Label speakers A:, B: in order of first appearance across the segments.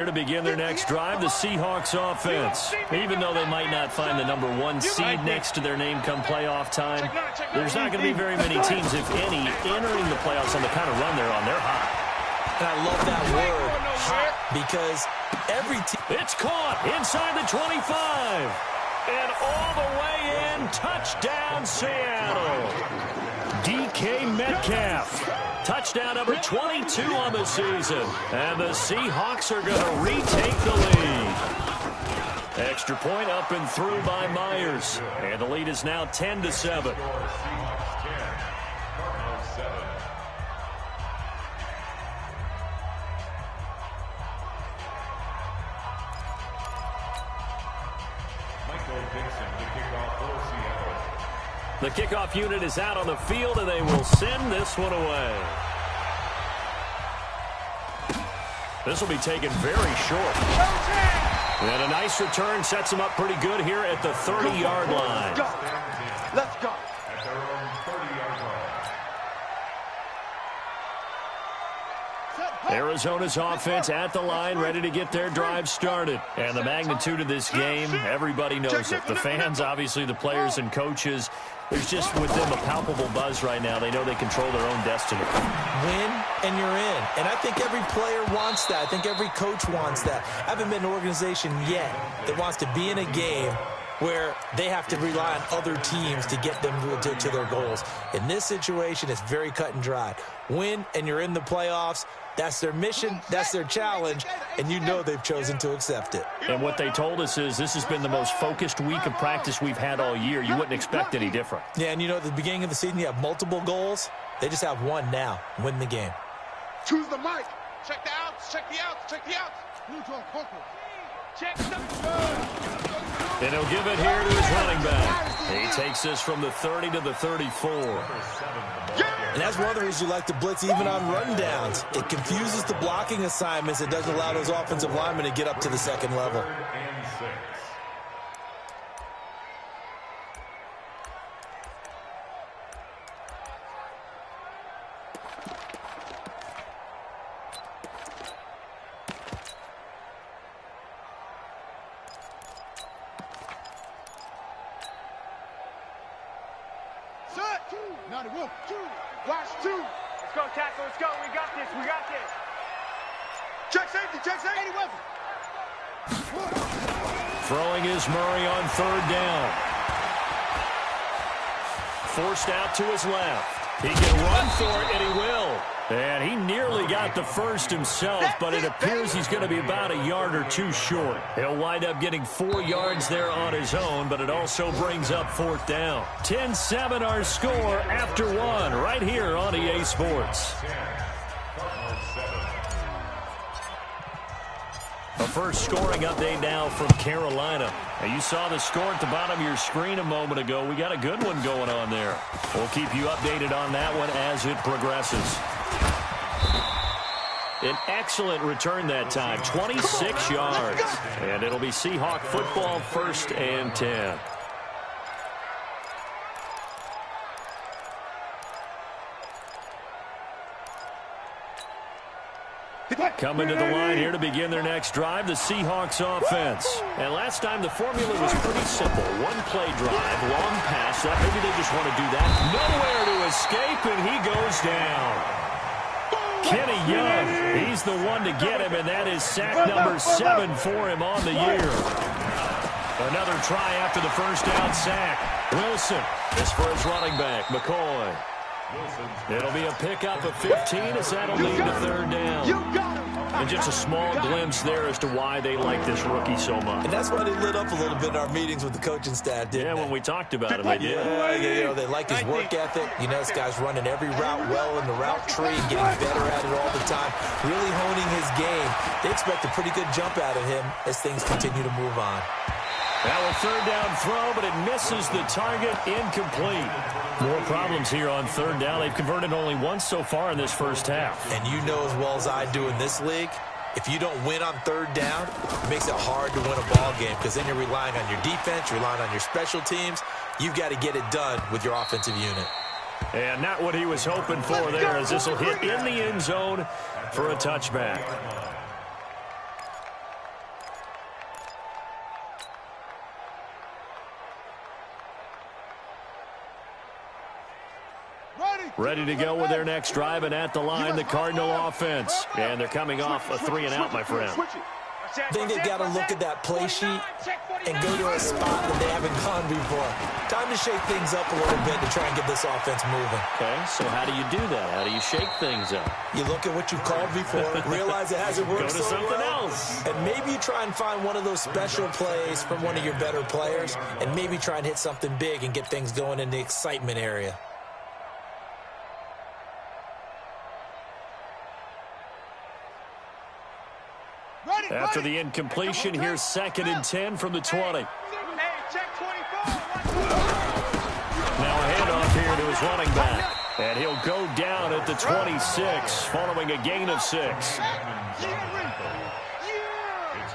A: To begin their next drive, the Seahawks offense. Even though they might not find the #1 seed next to their name come playoff time, there's not going to be very many teams, if any, entering the playoffs on the kind of run they're on. They're hot.
B: And I love that word, hot, because every team...
A: It's caught inside the 25. And all the way in, touchdown Seattle. DK Metcalf. Touchdown number 22 on the season. And the Seahawks are going to retake the lead. Extra point up and through by Myers. And the lead is now 10-7. The kickoff unit is out on the field, and they will send this one away. This will be taken very short. And a nice return sets them up pretty good here at the 30-yard line.
C: Let's go.
D: At their own 30-yard line.
A: Arizona's offense at the line, ready to get their drive started. And the magnitude of this game, everybody knows it. The fans, obviously the players and coaches. There's just with them a palpable buzz right now. They know they control their own destiny.
B: Win, and you're in. And I think every player wants that. I think every coach wants that. I haven't been an organization yet that wants to be in a game where they have to rely on other teams to get them to their goals. In this situation, it's very cut and dry. Win, and you're in the playoffs. That's their mission, that's their challenge, and you know they've chosen to accept it.
A: And what they told us is this has been the most focused week of practice we've had all year. You wouldn't expect any different.
B: Yeah, and you know at the beginning of the season you have multiple goals. They just have one now, win the game.
C: Choose the mic. Check the outs, check the outs, check the outs. Check the...
A: And he'll give it here to his running back. He takes this from the 30 to the 34.
B: And that's one of the reasons you like to blitz even on rundowns. It confuses the blocking assignments. It doesn't allow those offensive linemen to get up to the second level.
C: Watch two. Let's go, tackle. Let's go. We got this. We got this. Check safety. Check safety.
A: Throwing is Murray on third down. Forced out to his left. He can run for it, and he will. And he nearly got the first himself, but it appears he's going to be about a yard or two short. He'll wind up getting 4 yards there on his own, but it also brings up fourth down. 10-7 our score after one right here on EA Sports. A first scoring update now from Carolina. Now you saw the score at the bottom of your screen a moment ago. We got a good one going on there. We'll keep you updated on that one as it progresses. An excellent return that time, 26 yards. And it'll be Seahawk football, 1st and 10. Coming to the line here to begin their next drive, the Seahawks offense. And last time the formula was pretty simple. One play drive, long pass. Maybe they just want to do that. Nowhere to escape, and he goes down. Kenny Young, he's the one to get him, and that is sack number 7 for him on the year. Another try after the first down sack. Wilson is for his running back, McCoy. It'll be a pickup of 15 as that'll lead to third down. And just a small glimpse there as to why they like this rookie so much.
B: And that's why they lit up a little bit in our meetings with the coaching staff, didn't they?
A: When we talked about him, they did.
B: Yeah, you know, they like his work ethic. You know, this guy's running every route well in the route tree and getting better at it all the time, really honing his game. They expect a pretty good jump out of him as things continue to move on.
A: Now a third down throw, but it misses the target, incomplete. More problems here on third down. They've converted only once so far in this first half.
B: And you know as well as I do in this league, if you don't win on third down, it makes it hard to win a ball game because then you're relying on your defense, you're relying on your special teams. You've got to get it done with your offensive unit.
A: And not what he was hoping for there, as this will hit in the end zone for a touchback. Ready to go with their next drive, and at the line, the Cardinal offense. And they're coming off a 3-and-out, my friend.
B: I think they've got to look at that play sheet and go to a spot that they haven't gone before. Time to shake things up a little bit to try and get this offense moving.
A: Okay, so how do you do that? How do you shake things up?
B: You look at what you called before, realize it hasn't worked
A: so well. Go to something else.
B: And maybe you try and find one of those special plays from one of your better players, and maybe try and hit something big and get things going in the excitement area.
A: After the incompletion, here's 2nd and 10 from the 20. Now a handoff here to his running back. And he'll go down at the 26, following a gain of 6.
D: It's a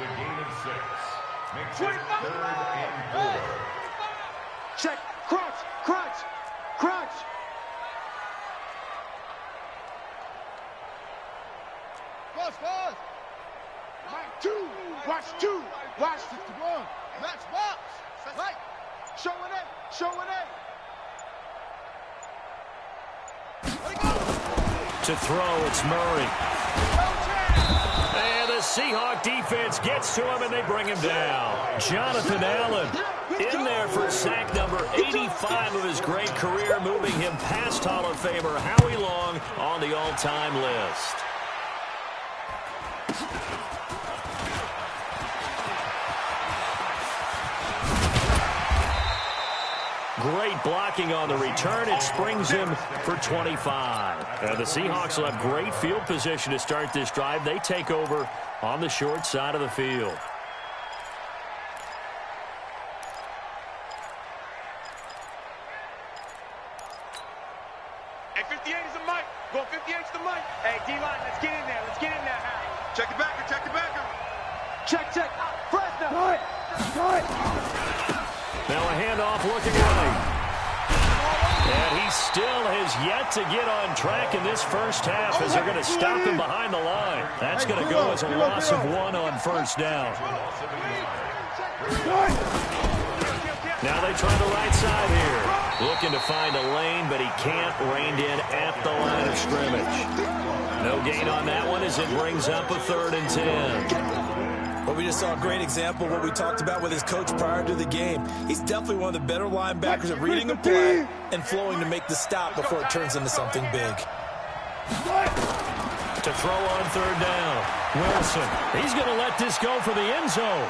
D: gain of 6. Makes it 3rd and 4.
C: Check. Crunch. Crunch. Crunch. Fast. Watch two. Watch 51. Match box. Right. Showing it.
A: To throw, it's Murray. And the Seahawk defense gets to him, and they bring him down. Jonathan Allen in there for sack number 85 of his great career, moving him past Hall of Famer Howie Long on the all-time list. Great blocking on the return. It springs him for 25. The Seahawks will have great field position to start this drive. They take over on the short side of the field.
C: Hey, 58 is the mic. Go 58 is the mic. Hey, D-line, let's get in there. Check the backer. Check. Fresno.
A: Now a handoff looking right. And he still has yet to get on track in this first half as they're going to stop him behind the line. That's going to go as a loss of 1 on first down. Now they try the right side here. Looking to find a lane, but he can't. Reined in at the line of scrimmage. No gain on that one as it brings up a 3rd and 10.
B: Well, we just saw a great example of what we talked about with his coach prior to the game. He's definitely one of the better linebackers at reading a play and flowing to make the stop before it turns into something big.
A: To throw on 3rd down. Wilson, he's going to let this go for the end zone.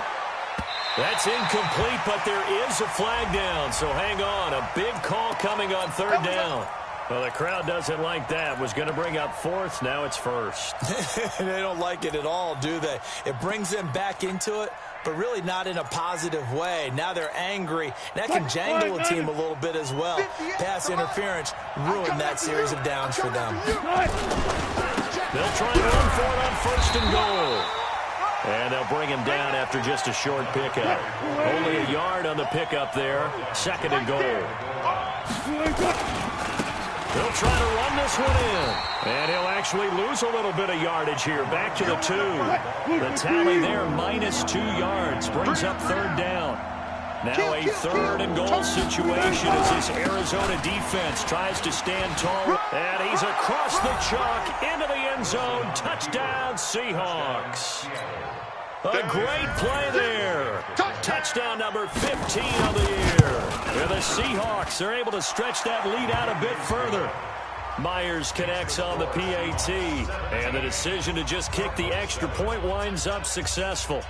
A: That's incomplete, but there is a flag down, so hang on. A big call coming on 3rd down. Well, the crowd doesn't like that. Was going to bring up 4th. Now it's 1st.
B: They don't like it at all, do they? It brings them back into it, but really not in a positive way. Now they're angry. That can jangle a team a little bit as well. Pass interference ruined that series of downs for them.
A: They'll try and run for it on 1st and goal. And they'll bring him down after just a short pickup. Only a yard on the pickup there. 2nd and goal. They'll try to run this one in. And he'll actually lose a little bit of yardage here. Back to the 2. The tally there, -2 yards. Brings up 3rd down. Now a 3rd and goal situation as this Arizona defense tries to stand tall. And he's across the chalk into the end zone. Touchdown, Seahawks. A great play there. Touchdown number 15 on the year. And the Seahawks are able to stretch that lead out a bit further. Myers connects on the PAT. And the decision to just kick the extra point winds up successful.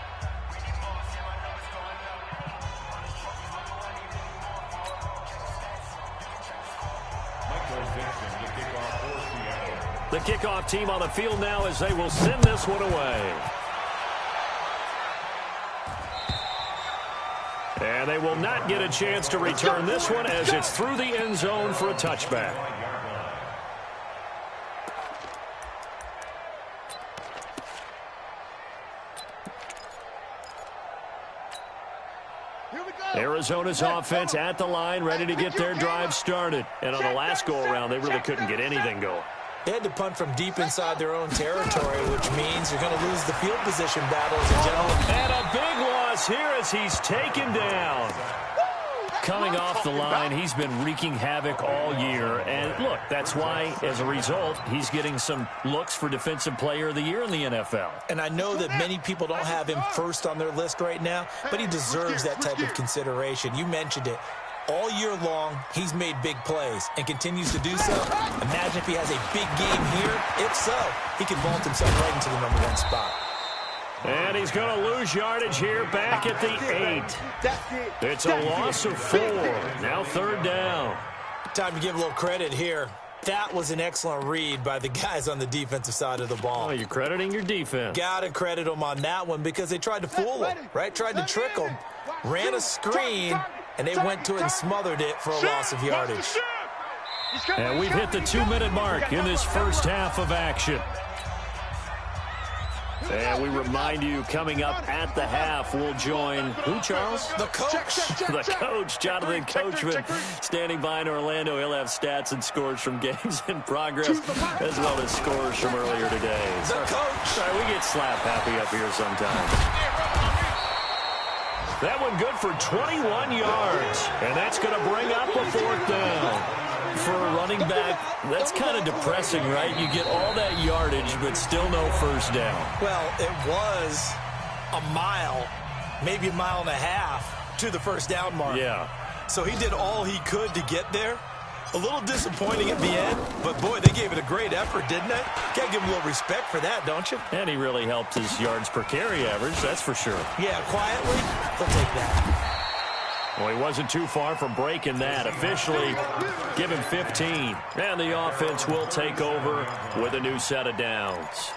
A: The kickoff team on the field now as they will send this one away. And they will not get a chance to return this one as it's through the end zone for a touchback. Arizona's offense at the line, ready to get their drive started. And on the last go-around, they really couldn't get anything going.
B: They had to punt from deep inside their own territory, which means you're going to lose the field position battle as a gentleman.
A: And a big loss here as he's taken down. coming off the line, he's been wreaking havoc all year. And look, that's why, as a result, he's getting some looks for Defensive Player of the Year in the NFL.
B: And I know that many people don't have him first on their list right now, but he deserves that type of consideration. You mentioned it. All year long, he's made big plays and continues to do so. Imagine if he has a big game here. If so, he can vault himself right into the #1 spot.
A: And he's going to lose yardage here back at the 8. It's a loss of 4. Now 3rd down.
B: Time to give a little credit here. That was an excellent read by the guys on the defensive side of the ball.
A: Oh, you're crediting your defense.
B: Got to credit them on that one because they tried to fool him, right? Tried to trick him. Ran a screen, and they went to it and smothered it for a loss of yardage.
A: And we've hit the 2-minute mark in this first half of action. And we remind you, coming up at the half, we'll join who, Charles?
B: The coach.
A: The coach, Jonathan Coachman, standing by in Orlando. He'll have stats and scores from games in progress, as well as scores from earlier today.
B: The coach.
A: Sorry, we get slap happy up here sometimes. That one good for 21 yards, and that's going to bring up a 4th down. For a running back, that's kind of depressing, right? You get all that yardage, but still no first down.
B: Well, it was a mile, maybe a mile and a half to the first down mark.
A: Yeah.
B: So he did all he could to get there. A little disappointing at the end, but, boy, they gave it a great effort, didn't they? Got to give him a little respect for that, don't you?
A: And he really helped his yards per carry average, that's for sure.
B: Yeah, quietly, they'll take that.
A: Well, he wasn't too far from breaking that. Officially, give him 15. And the offense will take over with a new set of downs.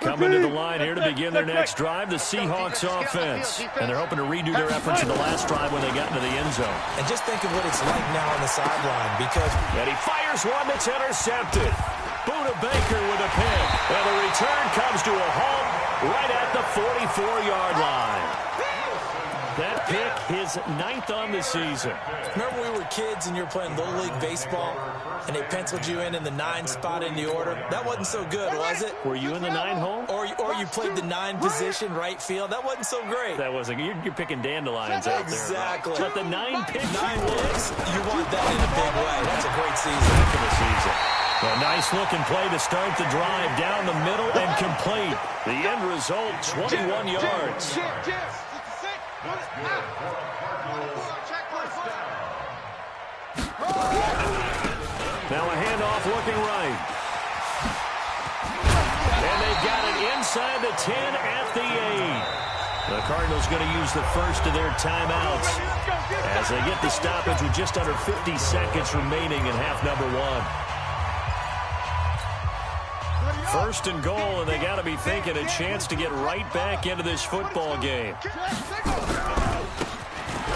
A: Coming to the line here to begin their next drive, the Seahawks offense. And they're hoping to redo their efforts in the last drive when they got into the end zone.
B: And just think of what it's like now on the sideline because...
A: And he fires one that's intercepted. Buda Baker with a pick. And the return comes to a halt right at the 44-yard line. That pick, his 9th on the season.
B: Remember we were kids and you were playing Little League Baseball and they penciled you in the 9 spot in the order? That wasn't so good, was it?
A: Were you in the 9 hole?
B: Or you played the 9 position, right field? That wasn't so great.
A: That wasn't. You're picking dandelions out there.
B: Exactly.
A: But the 9 picks.
B: 9 picks, you want that in a big way. That's a great season.
A: For the season. A nice looking play to start the drive down the middle and complete. The end result, 21 yards. Now a handoff looking right. And they've got it inside the 10 at the 8. The Cardinals going to use the first of their timeouts as they get the stoppage with just under 50 seconds remaining in half number 1. First and goal, and they got to be thinking a chance to get right back into this football game.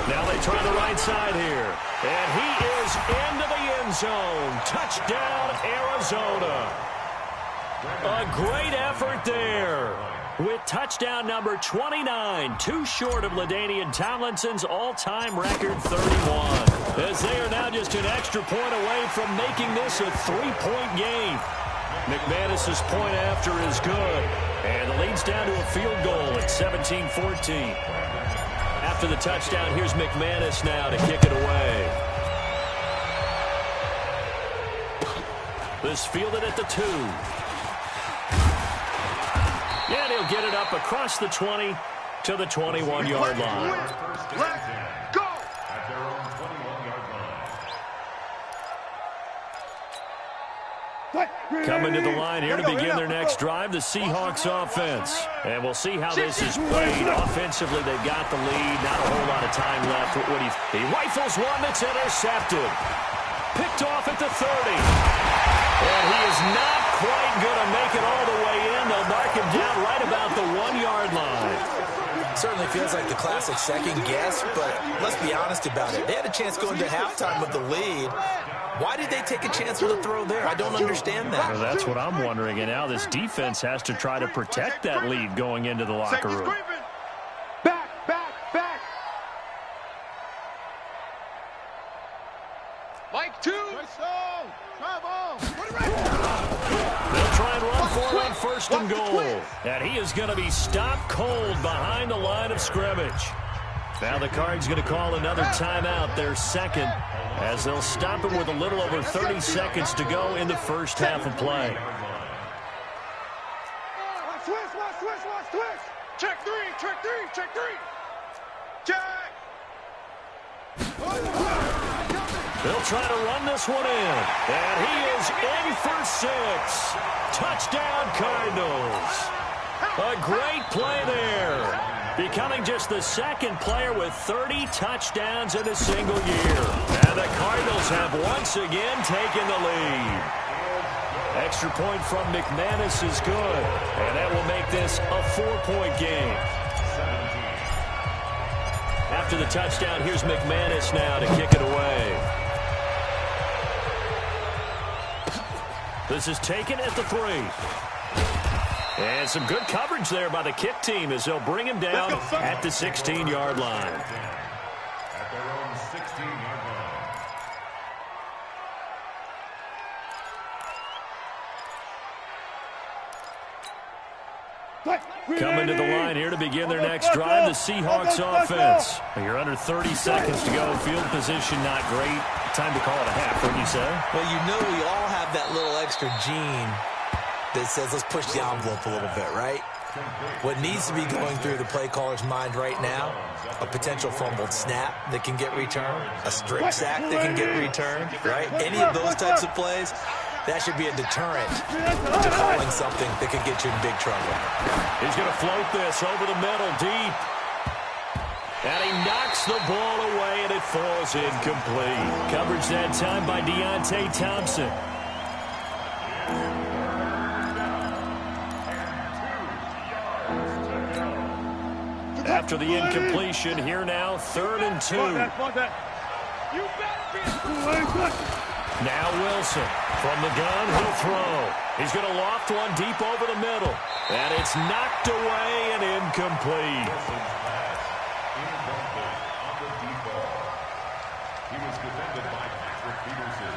A: Now they try the right side here. And he is into the end zone. Touchdown, Arizona. A great effort there. With touchdown number 29, too short of LaDainian Tomlinson's all-time record 31. As they are now just an extra point away from making this a 3-point game. McManus's point after is good. And the lead's down to a field goal at 17-14. After the touchdown, here's McManus now to kick it away. This fielded at the 2. And he'll get it up across the 20 to the 21-yard line.
C: Let's go!
A: Coming to the line here to begin their next drive, the Seahawks offense. And we'll see how this is played. Offensively, they've got the lead. Not a whole lot of time left. He rifles one that's intercepted. Picked off at the 30. And he is not quite going to make it all the way in. They'll mark him down right about the 1-yard line.
B: Certainly feels like the classic second guess, but let's be honest about it. They had a chance going to halftime with the lead. Why did they take a chance with a throw there? I don't understand that.
A: Well, that's what I'm wondering. And now this defense has to try to protect that lead going into the locker room.
C: Back. Mike 2.
A: They'll try and run for it on first and goal. And he is going to be stopped cold behind the line of scrimmage. Now the Cards going to call another timeout, their second, as they'll stop it with a little over 30 seconds to go in the first half of play.
C: Twist. Check three. Check.
A: They'll try to run this one in, and he is in for 6. Touchdown, Cardinals. A great play there. Becoming just the second player with 30 touchdowns in a single year. And the Cardinals have once again taken the lead. Extra point from McManus is good, and that will make this a 4-point game. After the touchdown, here's McManus now to kick it away. This is taken at the 3. And some good coverage there by the kick team as they'll bring him down at the 16-yard line.
D: At their own 16-yard line.
A: Coming to the line here to begin their next drive, the Seahawks offense. You're under 30 seconds to go. Field position not great. Time to call it a half, wouldn't you say?
B: Well, you know we all have that little extra gene that says let's push the envelope a little bit, right? What needs to be going through the play caller's mind right now, a potential fumbled snap that can get returned, a strip sack that can get returned, right? Any of those types of plays, that should be a deterrent to calling something that could get you in big trouble.
A: He's going to float this over the middle, deep. And he knocks the ball away, and it falls incomplete. Coverage that time by Deontay Thompson. After the incompletion, here now, 3rd and 2. Now Wilson from the gun, he'll throw. He's going to loft one deep over the middle. And it's knocked away and incomplete.
D: He was defended by Patrick Peterson.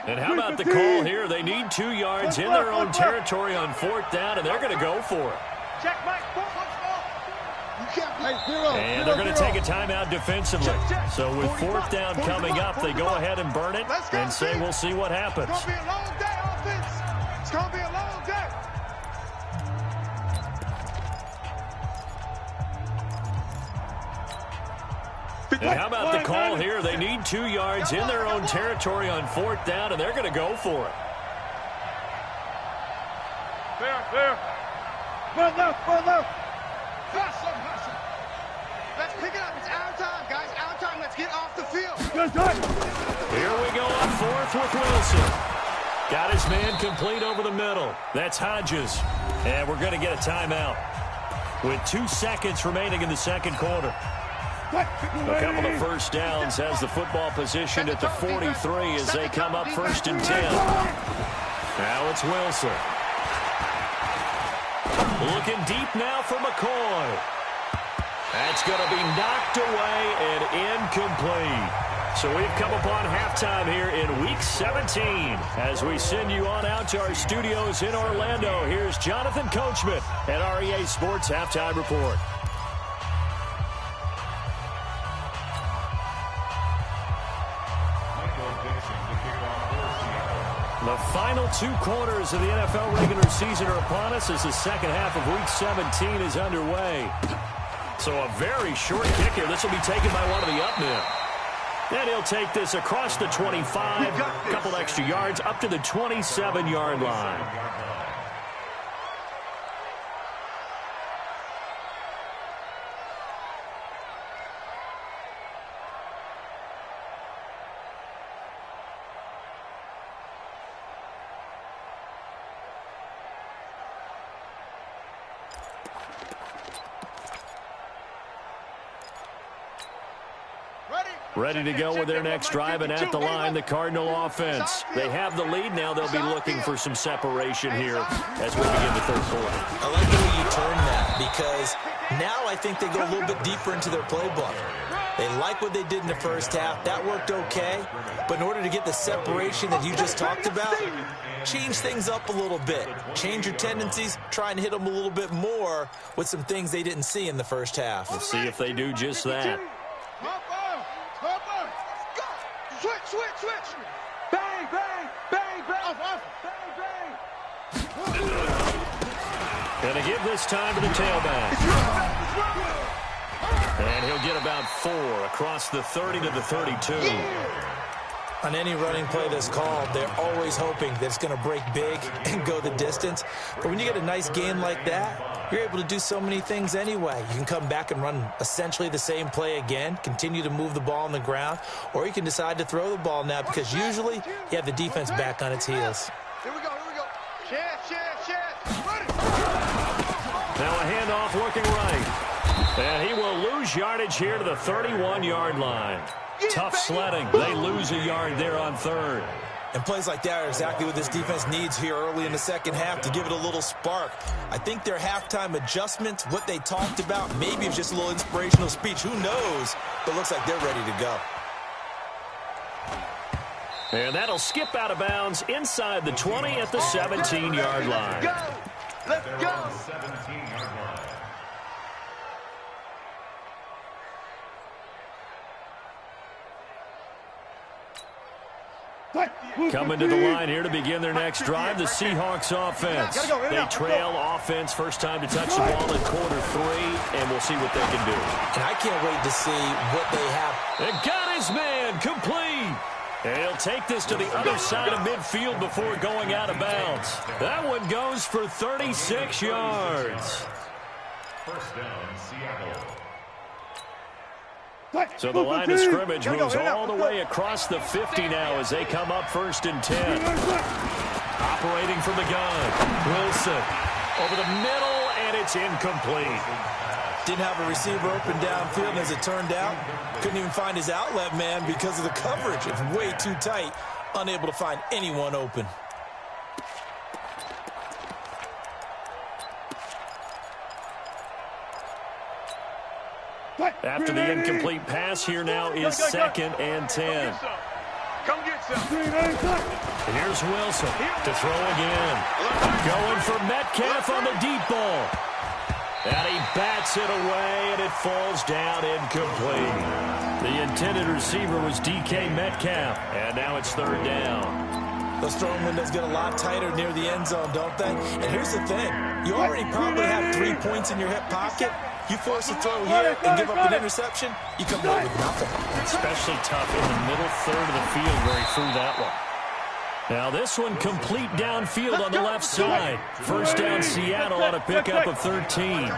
A: And how about the call here? They need 2 yards in their own territory on 4th down, and they're going to go for it.
C: Check, Mike.
A: And they're going to take a timeout defensively. So with 4th down coming up, they go ahead and burn it and say we'll see what happens.
C: It's going to be a long day, offense. It's going to be a long day.
A: And how about the call here? They need 2 yards in their own territory on 4th down, and they're going to go for it.
C: Fair. Run left. Hustle. Let's pick it up. It's our time, guys. Our time. Let's get off the field.
A: Here we go on 4th with Wilson. Got his man complete over the middle. That's Hodges. And we're going to get a timeout with 2 seconds remaining in the second quarter. A couple of first downs has the football positioned at the 43 as they come up 1st and 10. Now it's Wilson. Looking deep now for McCoy. That's going to be knocked away and incomplete. So we've come upon halftime here in Week 17. As we send you on out to our studios in Orlando, here's Jonathan Coachman at REA Sports Halftime Report. The final 2 quarters of the NFL regular season are upon us as the second half of Week 17 is underway. So a very short kick here. This will be taken by one of the up men. And he'll take this across the 25, a couple extra yards, up to the 27-yard line. Ready to go with their next drive, and at the line, the Cardinal offense. They have the lead now. They'll be looking for some separation here as we begin the third quarter.
B: I like the way you turn that because now I think they go a little bit deeper into their playbook. They like what they did in the first half. That worked okay. But in order to get the separation that you just talked about, change things up a little bit. Change your tendencies. Try and hit them a little bit more with some things they didn't see in the first half.
A: We'll see if they do just that.
C: Switch. Bang, bang, bang, bang, bang, bang.
A: Gonna give this time to the tailback. And he'll get about 4 across the 30 to the 32.
B: On any running play that's called, they're always hoping that it's going to break big and go the distance. But when you get a nice gain like that, you're able to do so many things anyway. You can come back and run essentially the same play again, continue to move the ball on the ground, or you can decide to throw the ball now because usually you have the defense back on its heels.
C: Here we go. Chance.
A: Now a handoff looking right. And he will lose yardage here to the 31-yard line. Tough sledding. They lose a yard there on 3rd.
B: And plays like that are exactly what this defense needs here early in the second half to give it a little spark. I think their halftime adjustments, what they talked about, maybe it's just a little inspirational speech. Who knows? But it looks like they're ready to go.
A: And that'll skip out of bounds inside the 20 at the 17-yard line.
C: Let's go.
D: 17-yard line.
A: Coming to the line here to begin their next drive, the Seahawks offense. They trail offense, first time to touch the ball in quarter 3, and we'll see what they can do.
B: And I can't wait to see what they have.
A: And got his man complete. And he'll take this to the other side of midfield before going out of bounds. That one goes for 36 yards.
D: First down, Seattle.
A: So the line of scrimmage moves all the way across the 50 now as they come up 1st and 10. Operating from the gun. Wilson over the middle, and it's incomplete.
B: Didn't have a receiver open downfield, and as it turned out, couldn't even find his outlet man because of the coverage. It's way too tight, unable to find anyone open.
A: After the incomplete pass, here now is 2nd and 10.
C: Come get some.
A: Here's Wilson to throw again. Going for Metcalf on the deep ball. And he bats it away, and it falls down incomplete. The intended receiver was DK Metcalf, and now it's 3rd down.
B: Those throwing windows get a lot tighter near the end zone, don't they? And here's the thing. You already probably have 3 points in your hip pocket. You force a throw here and give up an interception, you come away with nothing.
A: Especially tough in the middle 3rd of the field where he threw that one. Now this one complete downfield on the left side. First down Seattle on a pickup of 13.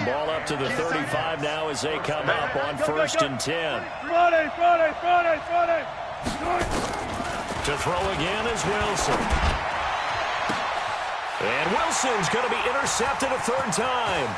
A: Ball up to the 35 now as they come up on 1st and 10. To throw again is Wilson. And Wilson's going to be intercepted a 3rd time.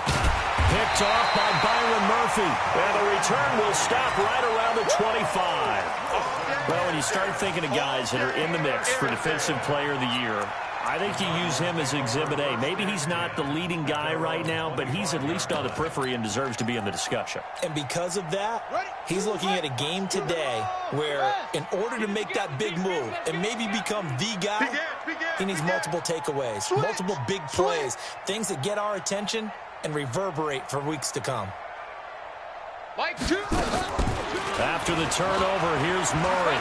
A: Picked off by Byron Murphy. And the return will stop right around the 25. Well, when you start thinking of guys that are in the mix for Defensive Player of the Year, I think you use him as Exhibit A. Maybe he's not the leading guy right now, but he's at least on the periphery and deserves to be in the discussion.
B: And because of that, he's looking at a game today where in order to make that big move and maybe become the guy, he needs multiple takeaways, multiple big plays, things that get our attention and reverberate for weeks to come.
A: After the turnover, here's Murray.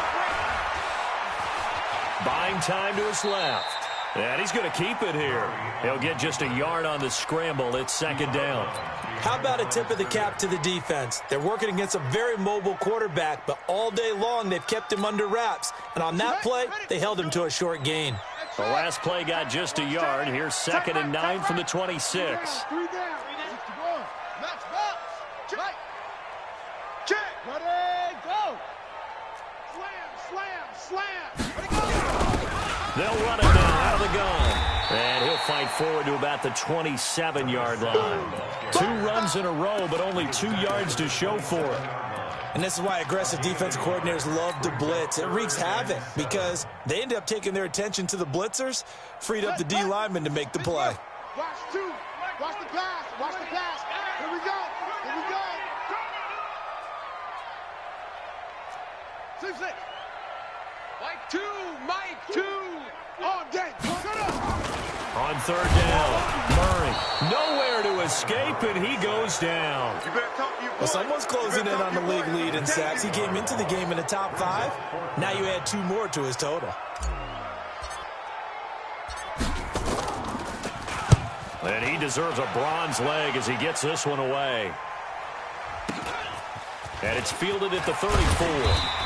A: Buying time to his left. And he's going to keep it here. He'll get just a yard on the scramble. It's 2nd down.
B: How about a tip of the cap to the defense? They're working against a very mobile quarterback, but all day long they've kept him under wraps. And on that play, they held him to a short gain.
A: The last play got just a yard. Here's 2nd and 9 from the 26. They'll run it now out of the gun. And he'll fight forward to about the 27-yard line. 2 runs in a row, but only 2 yards to show for it.
B: And this is why aggressive defensive coordinators love to blitz. It wreaks havoc because they end up taking their attention to the blitzers, freed up the D lineman to make the play.
C: Watch 2. Watch the pass. Watch the pass. Here we go. Here we go. 6. Mike 2, Mike 2. All day.
A: On third down, Murray nowhere to escape, and he goes down.
B: Well, someone's closing in on the league lead in sacks. He came into the game in the top 5. Now you add 2 more to his total.
A: And he deserves a bronze leg as he gets this one away. And it's fielded at the 34.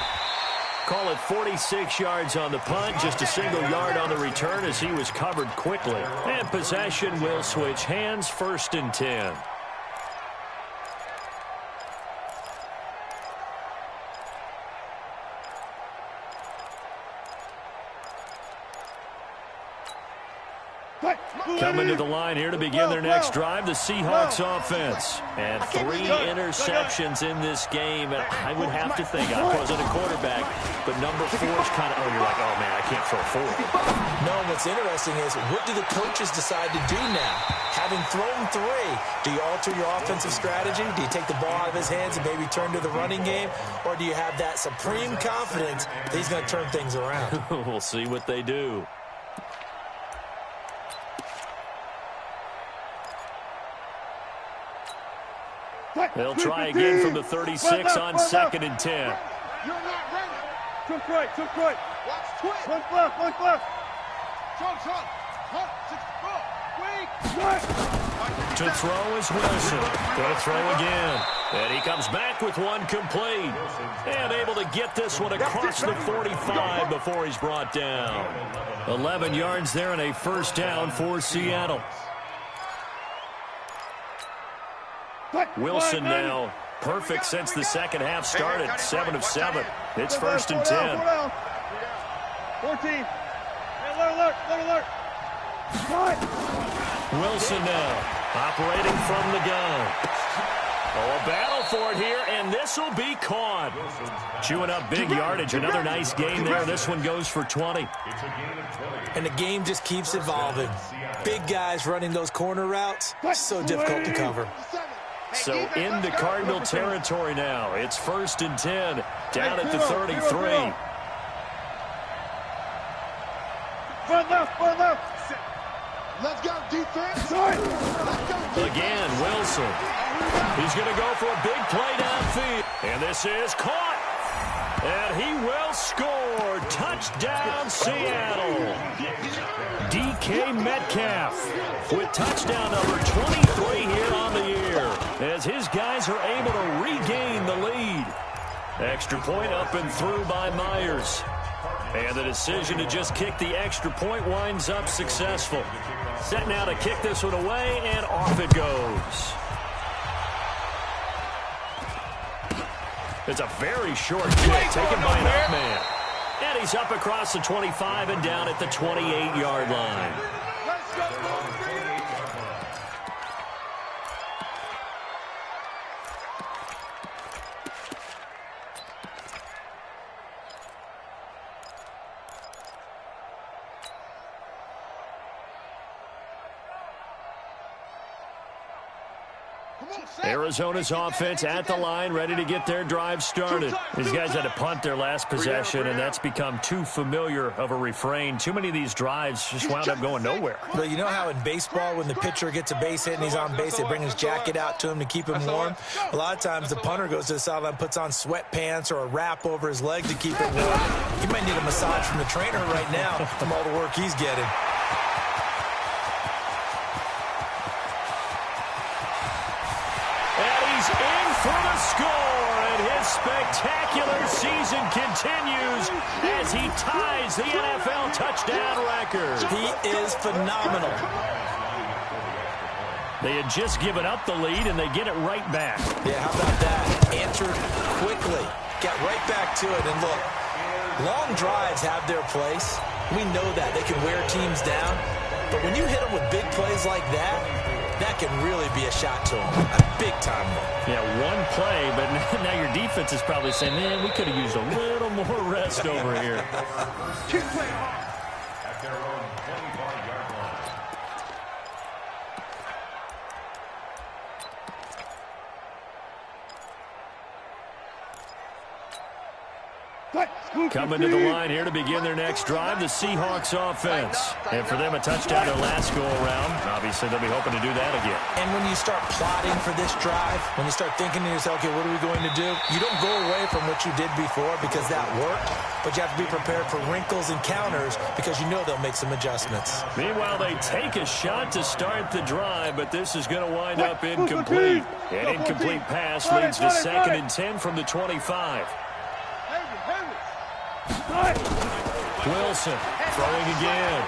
A: Call it 46 yards on the punt, just a single yard on the return as he was covered quickly. And possession will switch hands, 1st and 10. Coming to the line here to begin their next drive, the Seahawks offense. And 3 interceptions in this game. And I would have to think, I wasn't a quarterback, but number 4 is kind of, you're like, oh, man, I can't throw 4.
B: No, what's interesting is, what do the coaches decide to do now? Having thrown 3, do you alter your offensive strategy? Do you take the ball out of his hands and maybe turn to the running game? Or do you have that supreme confidence that he's going to turn things around?
A: We'll see what they do. They'll try again from the 36 on 2nd and 10.
C: You're not ready. Took right. Watch twist. One left.
A: To throw is Wilson. Going to throw again. And he comes back with one complete. And able to get this one across the 45 before he's brought down. 11 yards there and a 1st down for Seattle. Wilson now perfect since the second half started. 7 of 7. It's 1st and 10.
C: 14. Alert.
A: Wilson now operating from the gun. Oh, a battle for it here, and this will be caught. Chewing up big yardage. Another nice gain there. This one goes for 20.
B: And the game just keeps evolving. Big guys running those corner routes, so difficult to cover.
A: So into Cardinal territory now. It's 1st and 10, down at the 33.
C: Front left. Let's go, defense.
A: Again, Wilson. He's going to go for a big play downfield. And this is caught. And he will score. Touchdown, Seattle. DK Metcalf with touchdown number 23 here on the year, as his guys are able to regain the lead. Extra point up and through by Myers. And the decision to just kick the extra point winds up successful. Set now to kick this one away, and off it goes. It's a very short kick taken by an up man. And he's up across the 25 and down at the 28-yard line.
C: Let's go.
A: Arizona's offense at the line, ready to get their drive started. These guys had to punt their last possession, and that's become too familiar of a refrain. Too many of these drives just wound up going nowhere.
B: But you know how in baseball, when the pitcher gets a base hit and he's on base, they bring his jacket out to him to keep him warm? A lot of times the punter goes to the sideline, puts on sweatpants or a wrap over his leg to keep it warm. He might need a massage from the trainer right now from all the work he's getting.
A: For the score, and his spectacular season continues as he ties the NFL touchdown record.
B: He is phenomenal.
A: They had just given up the lead, and they get it right back.
B: Yeah, how about that? Answered quickly. Got right back to it. And look, long drives have their place. We know that. They can wear teams down. But when you hit them with big plays like that, that can really be a shot to them. A big-time one.
A: Yeah, one play, but now your defense is probably saying, man, we could have used a little more rest over here.
C: Keep playing hard.
D: At their own 25-yard line.
A: Coming to the line here to begin their next drive, the Seahawks offense. And for them, a touchdown their last go-around. Obviously, they'll be hoping to do that again.
B: And when you start plotting for this drive, when you start thinking to yourself, okay, what are we going to do? You don't go away from what you did before because that worked, but you have to be prepared for wrinkles and counters because you know they'll make some adjustments.
A: Meanwhile, they take a shot to start the drive, but this is going to wind up incomplete. An incomplete pass leads to 2nd and 10 from the 25. Wilson throwing again.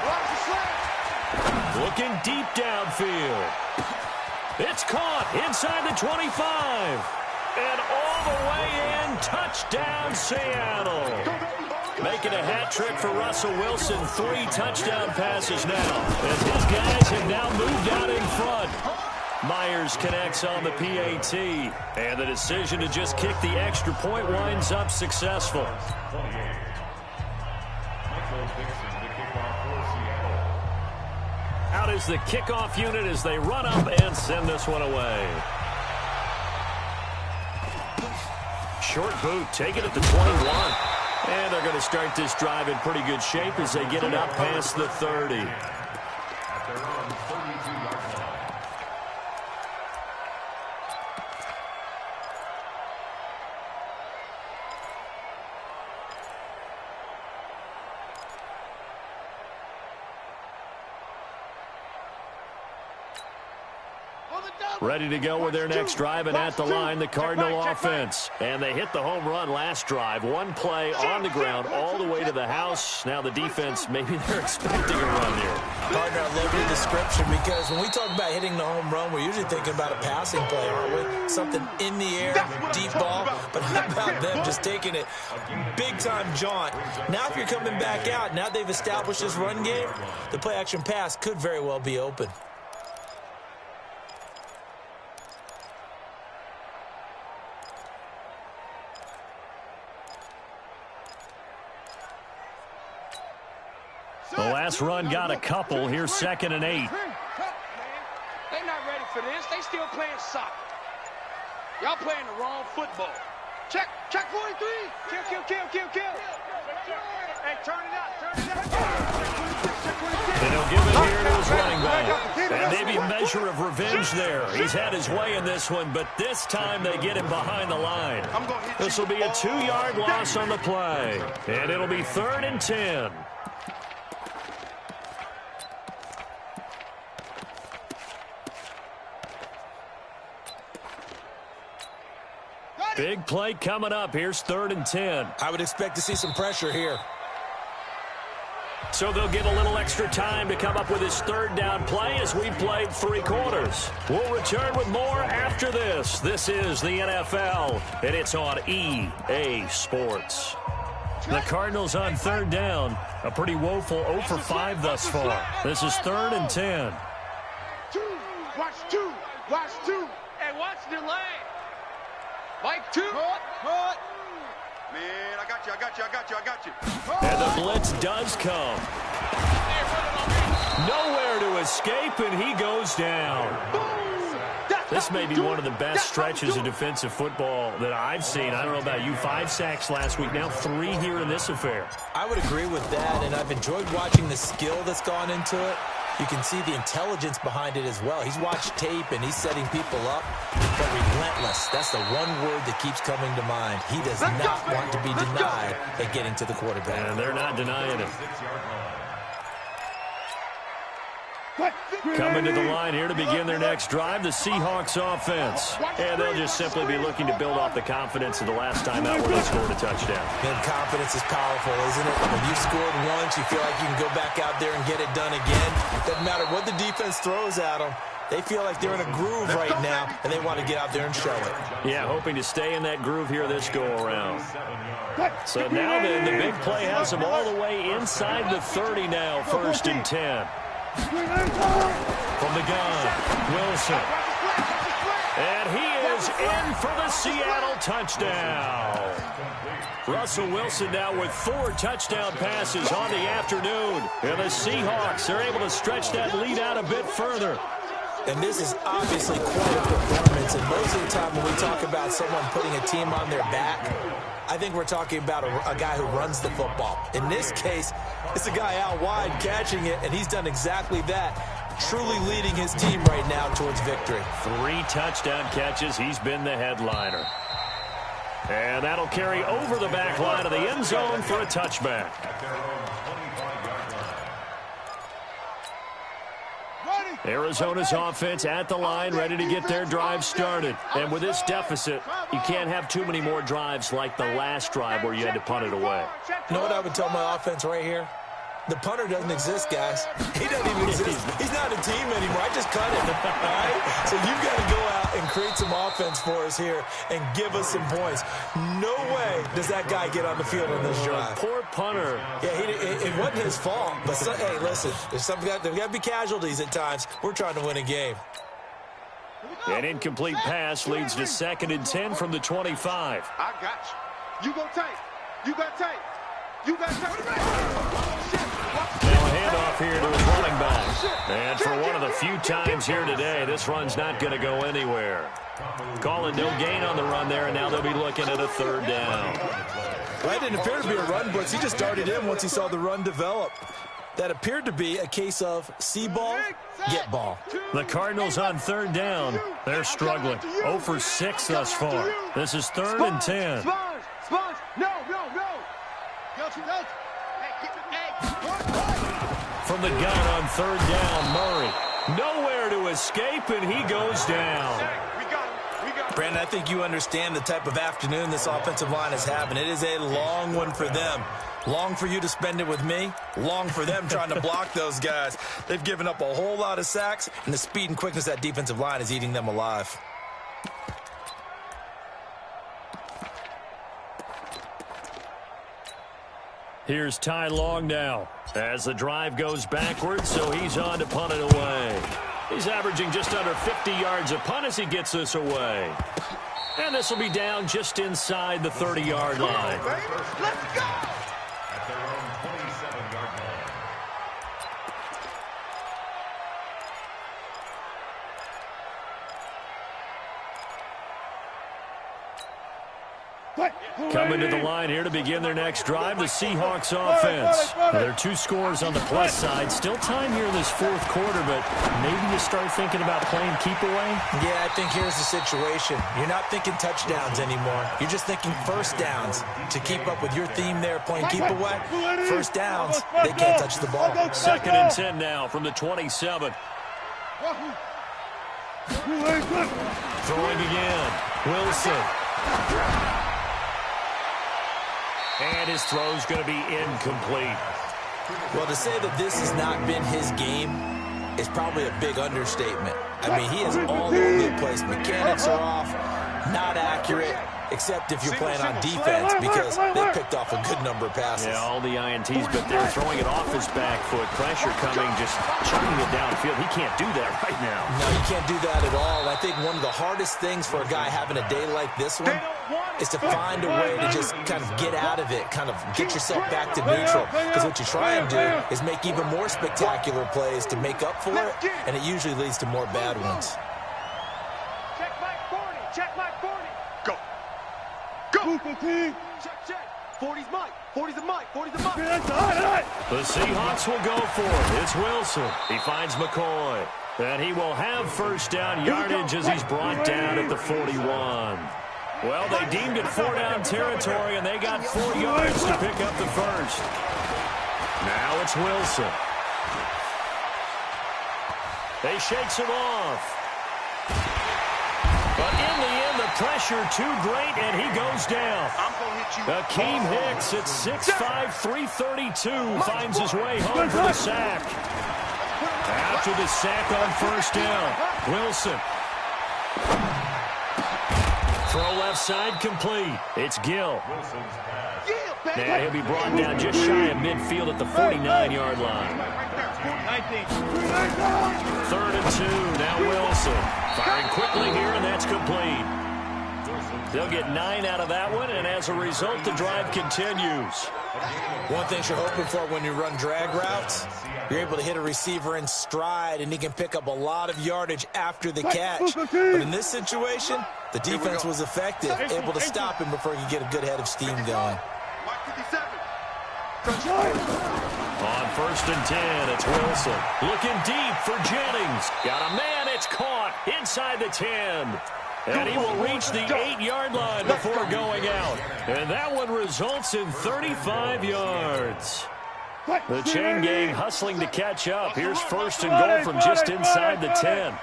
A: Looking deep downfield. It's caught inside the 25. And all the way in, touchdown Seattle. Making a hat trick for Russell Wilson. 3 touchdown passes now. As his guys have now moved out in front. Myers connects on the PAT. And the decision to just kick the extra point winds up successful. Out is the kickoff unit as they run up and send this one away. Short boot, take it at the 21. And they're going to start this drive in pretty good shape as they get it up past the 30.
D: At their own 32-yard line.
A: Ready to go with their next drive, and at the line, the Cardinal offense. And they hit the home run last drive. One play on the ground all the way to the house. Now the defense, maybe they're expecting a run here.
B: Partner, I love your description because when we talk about hitting the home run, we're usually thinking about a passing play, aren't we? Something in the air, deep ball. But how about them just taking it big-time jaunt? Now if you're coming back out, now they've established this run game, the play-action pass could very well be open.
A: The last run got a couple. Here's 2nd and 8.
C: They're not ready for this. They still playing soccer. Y'all playing the wrong football. Check 43. Kill. Hey, turn it up.
A: They don't give it here to his running back. And maybe a measure of revenge there. He's had his way in this one, but this time they get him behind the line. This will be a 2-yard loss on the play. And it'll be 3rd and 10. Big play coming up. Here's 3rd and 10.
B: I would expect to see some pressure here.
A: So they'll get a little extra time to come up with his 3rd down play as we played 3 quarters. We'll return with more after this. This is the NFL, and it's on EA Sports. The Cardinals on 3rd down. A pretty woeful 0 for 5 thus far. This is 3rd and 10.
C: Watch two. Hey, watch the lane. Mike, 2. Cut. Man, I got you.
A: And the blitz does come. Nowhere to escape, and he goes down. This may be one of the best stretches of defensive football that I've seen. I don't know about you. 5 sacks last week, now 3 here in this affair.
B: I would agree with that, and I've enjoyed watching the skill that's gone into it. You can see the intelligence behind it as well. He's watched tape, and he's setting people up, but relentless. That's the one word that keeps coming to mind. He does not want to be denied at getting to the quarterback.
A: And they're not denying him. Coming to the line here to begin their next drive, the Seahawks offense. And they'll just simply be looking to build off the confidence of the last time out where they scored a touchdown.
B: And confidence is powerful, isn't it? When you've scored once, you feel like you can go back out there and get it done again. Doesn't matter what the defense throws at them. They feel like they're in a groove right now, and they want to get out there and show it.
A: Yeah, hoping to stay in that groove here this go-around. So now then, the big play has them all the way inside the 30 now, 1st and 10. From the gun, Wilson. And he is in for the Seattle touchdown. Russell Wilson now with 4 touchdown passes on the afternoon. And the Seahawks are able to stretch that lead out a bit further.
B: And this is obviously quite a performance. And most of the time when we talk about someone putting a team on their back, I think we're talking about a guy who runs the football. In this case, it's a guy out wide catching it, and he's done exactly that, truly leading his team right now towards victory.
A: 3 touchdown catches. He's been the headliner. And that'll carry over the back line of the end zone for a touchback. Arizona's offense at the line, ready to get their drive started. And with this deficit, you can't have too many more drives like the last drive where you had to punt it away.
B: You know what I would tell my offense right here? The punter doesn't exist, guys. He doesn't even exist. He's not a team anymore. I just cut him, all right? So you've got to go out and create some offense for us here and give us some points. No way does that guy get on the field on this drive.
A: Poor punter.
B: Yeah, it wasn't his fault. But, hey, listen, there's got to be casualties at times. We're trying to win a game.
A: An incomplete pass leads to 2nd and 10 from the 25.
C: I got you. You go tight. You got tight. You got tight.
A: Now a handoff here to his running back. And for one of the few times here today, this run's not going to go anywhere. Calling no gain on the run there, and now they'll be looking at a 3rd down.
B: That didn't appear to be a run blitz. He just darted in once he saw the run develop. That appeared to be a case of see ball, get ball.
A: The Cardinals on 3rd down. They're struggling. 0 for 6 thus far. This is 3rd and 10.
C: Sponge. No.
A: From the gun on 3rd down, Murray. Nowhere to escape, and he goes down.
B: Brandon, I think you understand the type of afternoon this offensive line is having. It is a long one for them. Long for you to spend it with me. Long for them trying to block those guys. They've given up a whole lot of sacks, and the speed and quickness of that defensive line is eating them alive.
A: Here's Ty Long now as the drive goes backwards, so he's on to punt it away. He's averaging just under 50 yards a punt as he gets this away. And this will be down just inside the 30-yard line.
C: Let's go!
D: At their own 27-yard line.
A: Coming to the line here to begin their next drive, the Seahawks offense. Now, there are 2 scores on the plus side. Still time here in this 4th quarter, but maybe you start thinking about playing keep away?
B: Yeah, I think here's the situation. You're not thinking touchdowns anymore. You're just thinking first downs. To keep up with your theme there, playing keep away, first downs, they can't touch the ball.
A: 2nd and 10 now from the 27. Throwing again. Wilson. And his throw's going to be incomplete.
B: Well, to say that this has not been his game is probably a big understatement. I mean, he is all over the place. Mechanics are off, not accurate, except if you're playing on defense because they picked off a good number of passes.
A: Yeah, all the INTs, but they're throwing it off his back foot. Pressure coming, just chucking it downfield. He can't do that right now.
B: No, you can't do that at all. I think one of the hardest things for a guy having a day like this one is to find a way to just kind of get out of it, kind of get yourself back to neutral. Because what you try and do is make even more spectacular plays to make up for it, and it usually leads to more bad ones.
C: Check Mike 40. Check Mike 40. Go. Go. Check. 40's Mike. 40's the Mike. 40's the Mike.
A: The Seahawks will go for it. It's Wilson. He finds McCoy. And he will have first down yardage as he's brought down at the 41. Well, they deemed it 4-down territory, and they got 4 yards to pick up the first. Now it's Wilson. They shakes him off. But in the end, the pressure too great, and he goes down. Akeem Hicks at 6'5", 332 finds his way home for the sack. After the sack on first down, Wilson. Throw left side complete. It's Gill. Now he'll be brought down just shy of midfield at the 49-yard line. 3rd and 2. Now Wilson. Firing quickly here, and that's complete. They'll get 9 out of that one, and as a result, the drive continues.
B: One thing you're hoping for when you run drag routes, you're able to hit a receiver in stride, and he can pick up a lot of yardage after the catch. But in this situation, the defense was effective, able to stop him before he could get a good head of steam going.
A: On 1st and 10, it's Wilson. Looking deep for Jennings. Got a man, it's caught inside the 10. And he will reach the 8-yard line before going out. And that one results in 35 yards. The chain gang hustling to catch up. Here's 1st and goal from just inside the 10.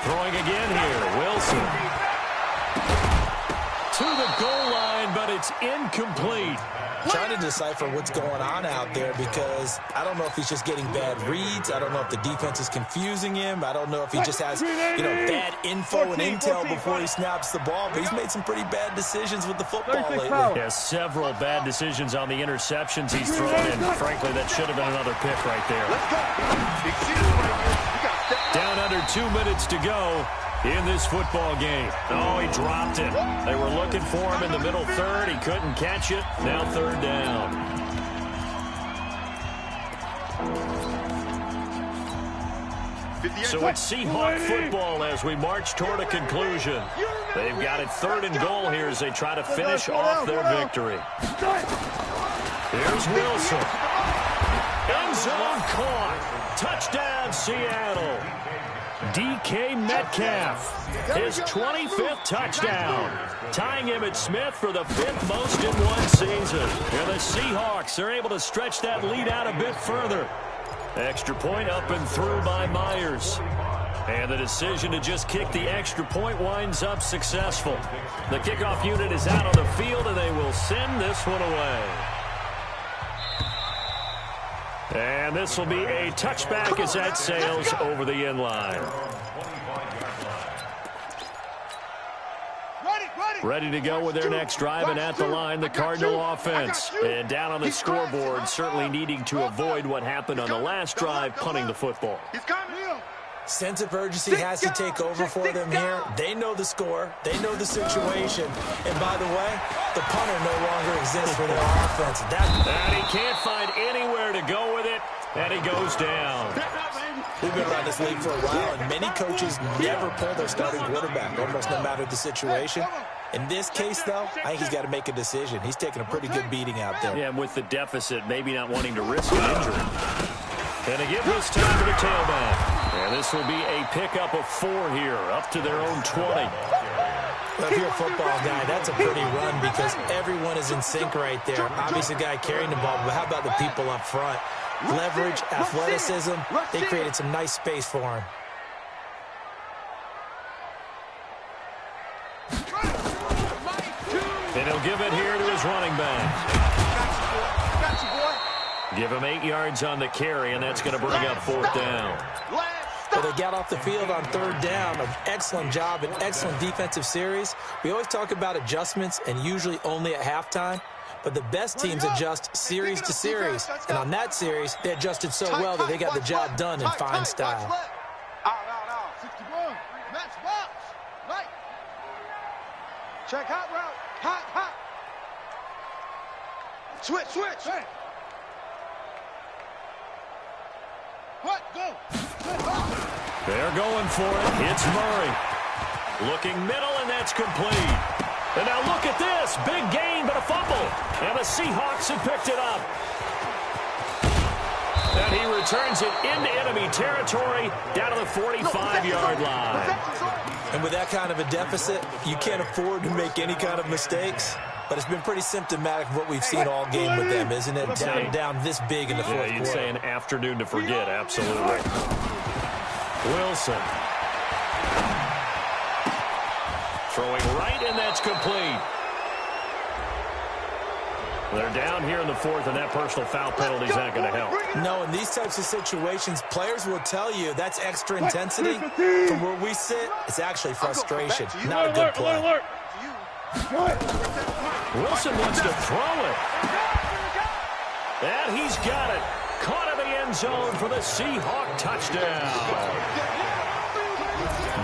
A: Throwing again here, Wilson. To the goal line, but it's incomplete.
B: Trying to decipher what's going on out there because I don't know if he's just getting bad reads. I don't know if the defense is confusing him. I don't know if he just has, bad info and intel before he snaps the ball. But he's made some pretty bad decisions with the football lately.
A: Yeah, several bad decisions on the interceptions he's thrown, and frankly, that should have been another pick right there. Down under 2 minutes to go in this football game. Oh, he dropped it. They were looking for him in the middle third. He couldn't catch it. Now 3rd down. So it's Seahawk football as we march toward a conclusion. They've got it 3rd and goal here as they try to finish off their victory. Here's Wilson. End zone caught. Touchdown, Seattle. DK Metcalf, his 25th touchdown, tying Emmitt Smith for the 5th most in one season. And the Seahawks are able to stretch that lead out a bit further. Extra point up and through by Myers. And the decision to just kick the extra point winds up successful. The kickoff unit is out on the field, and they will send this one away. And this will be a touchback as that sails over the end line. Ready to go with their next drive, and at the line, the Cardinal offense. And down on the scoreboard, certainly needing to avoid what happened on the last drive, punting the football.
B: Sense of urgency has to take over for them here. They know the score. They know the situation. And by the way, the punter no longer exists for their offense.
A: And he can't find anywhere to go with it, and he goes down.
B: We've been around this league for a while, and many coaches never pull their starting quarterback, almost no matter the situation. In this case, though, I think he's got to make a decision. He's taking a pretty good beating out there.
A: Yeah, and with the deficit, maybe not wanting to risk an injury. And to give this time to the tailback. And this will be a pickup of 4 here, up to their own 20.
B: Well, if you're a football guy, that's a pretty run because everyone is in sync right there. Obviously, the guy carrying the ball, but how about the people up front? Leverage, athleticism, they created some nice space for him.
A: And he'll give it here to his running back. Give him 8 yards on the carry, and that's going to bring up 4th down.
B: Well, they got off the field on 3rd down. An excellent job, an excellent defensive series. We always talk about adjustments, and usually only at halftime. But the best teams adjust series to series. And on that series, they adjusted so well that they got the job done in fine style.
C: Check hot route. Hot. Switch. What? Go.
A: They're going for it. It's Murray. Looking middle, and that's complete. And now look at this. Big gain, but a fumble. And the Seahawks have picked it up. And he returns it into enemy territory down to the 45-yard line.
B: And with that kind of a deficit, you can't afford to make any kind of mistakes. But it's been pretty symptomatic of what we've seen all game with them, isn't it? Down this big in the fourth quarter.
A: You'd say an afternoon to forget, absolutely. Wilson. Throwing right, and that's complete. They're down here in the 4th, and that personal foul penalty is not going to help.
B: No, in these types of situations, players will tell you that's extra intensity. From where we sit, it's actually frustration, not a good play.
A: Wilson wants to throw it. And he's got it. caught in the end zone for the Seahawk touchdown.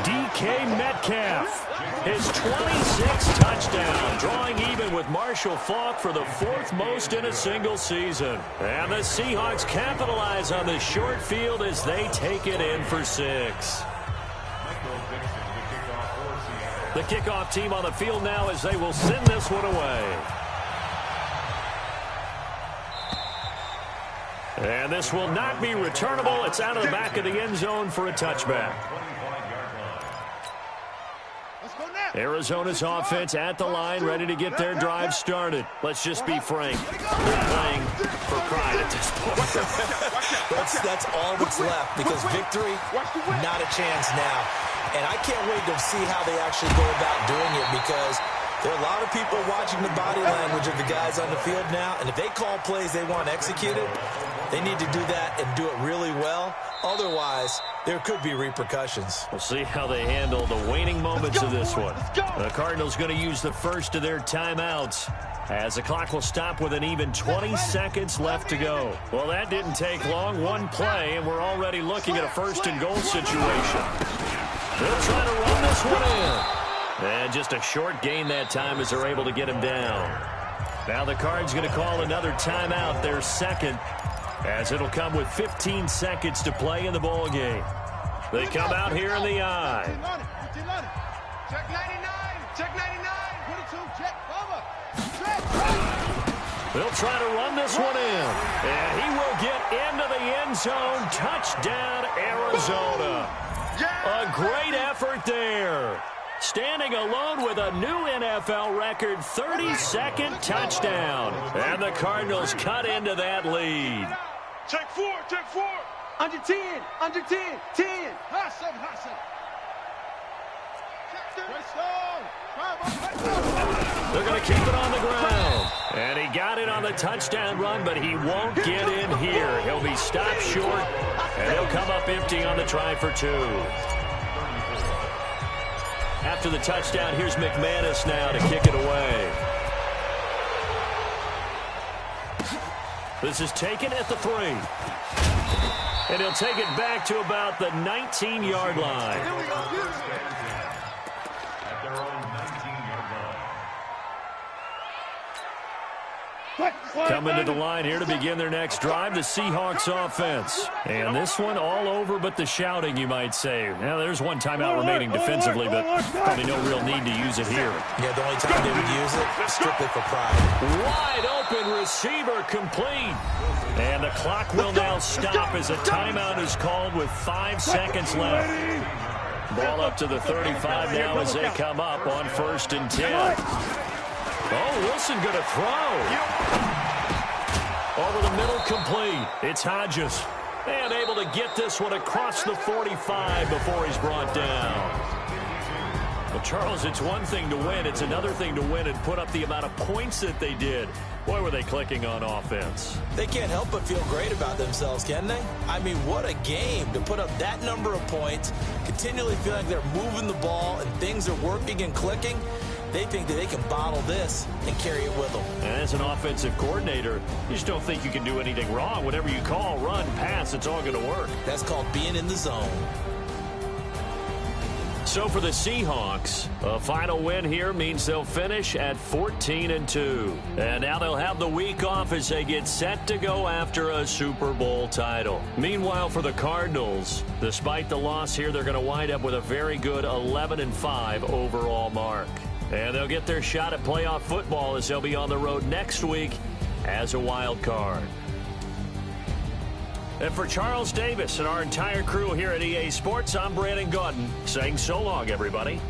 A: DK Metcalf, his 26th touchdown, drawing even with Marshall Faulk for the 4th most in a single season. And the Seahawks capitalize on the short field as they take it in for 6. The kickoff team on the field now as they will send this one away. And this will not be returnable. It's out of the back of the end zone for a touchback. Arizona's offense at the line, ready to get their drive started. Let's just be frank. They're playing for pride at this point.
B: That's all that's left, because victory, not a chance now. And I can't wait to see how they actually go about doing it, because there are a lot of people watching the body language of the guys on the field now, and if they call plays they want executed, they need to do that and do it really well. Otherwise, there could be repercussions.
A: We'll see how they handle the waning moments of this one. The Cardinals going to use the first of their timeouts, as the clock will stop with an even 20 seconds left to go. Well, that didn't take long. One play, and we're already looking at a first-and-goal situation. They'll try to run this one in. And just a short gain that time as they're able to get him down. Now the Cards going to call another timeout, their second, as it'll come with 15 seconds to play in the ball game. They come out here in the I.
C: Check 99. Check 99. 22. Check. Cover. Check.
A: They'll try to run this one in. And he will get into the end zone. Touchdown, Arizona. A great effort there. Standing alone with a new NFL record 32nd touchdown. And the Cardinals cut into that lead.
C: Check 4. Check 4. Under 10. Under 10. 10. Hot 7. Hot 7.
A: They're going to keep it on the ground. And he got it on the touchdown run, but he won't get in here. He'll be stopped short, and he'll come up empty on the try for 2. After the touchdown, here's McManus now to kick it away. This is taken at the 3. And he'll take it back to about the 19-yard line.
C: Here we go.
D: At their own 19-yard line.
A: Coming to the line here to begin their next drive, the Seahawks offense. And this one all over but the shouting, you might say. Now, there's one timeout remaining defensively, but probably no real need to use it here.
B: Yeah, the only time they would use it, strictly for pride.
A: Wide open receiver complete. And the clock will now stop as a timeout is called with 5 seconds left. Ball up to the 35 now as they come up on 1st and 10. Oh, Wilson going to throw. Over the middle, complete. It's Hodges. And able to get this one across the 45 before he's brought down. Well, Charles, it's one thing to win. It's another thing to win and put up the amount of points that they did. Boy, were they clicking on offense.
B: They can't help but feel great about themselves, can they? I mean, what a game to put up that number of points, continually feel like they're moving the ball and things are working and clicking. They think that they can bottle this and carry it with them.
A: And as an offensive coordinator, you just don't think you can do anything wrong. Whatever you call, run, pass, it's all going to work.
B: That's called being in the zone.
A: So for the Seahawks, a final win here means they'll finish at 14-2. And now they'll have the week off as they get set to go after a Super Bowl title. Meanwhile, for the Cardinals, despite the loss here, they're going to wind up with a very good 11-5 overall mark. And they'll get their shot at playoff football as they'll be on the road next week as a wild card. And for Charles Davis and our entire crew here at EA Sports, I'm Brandon Gaudin saying so long, everybody.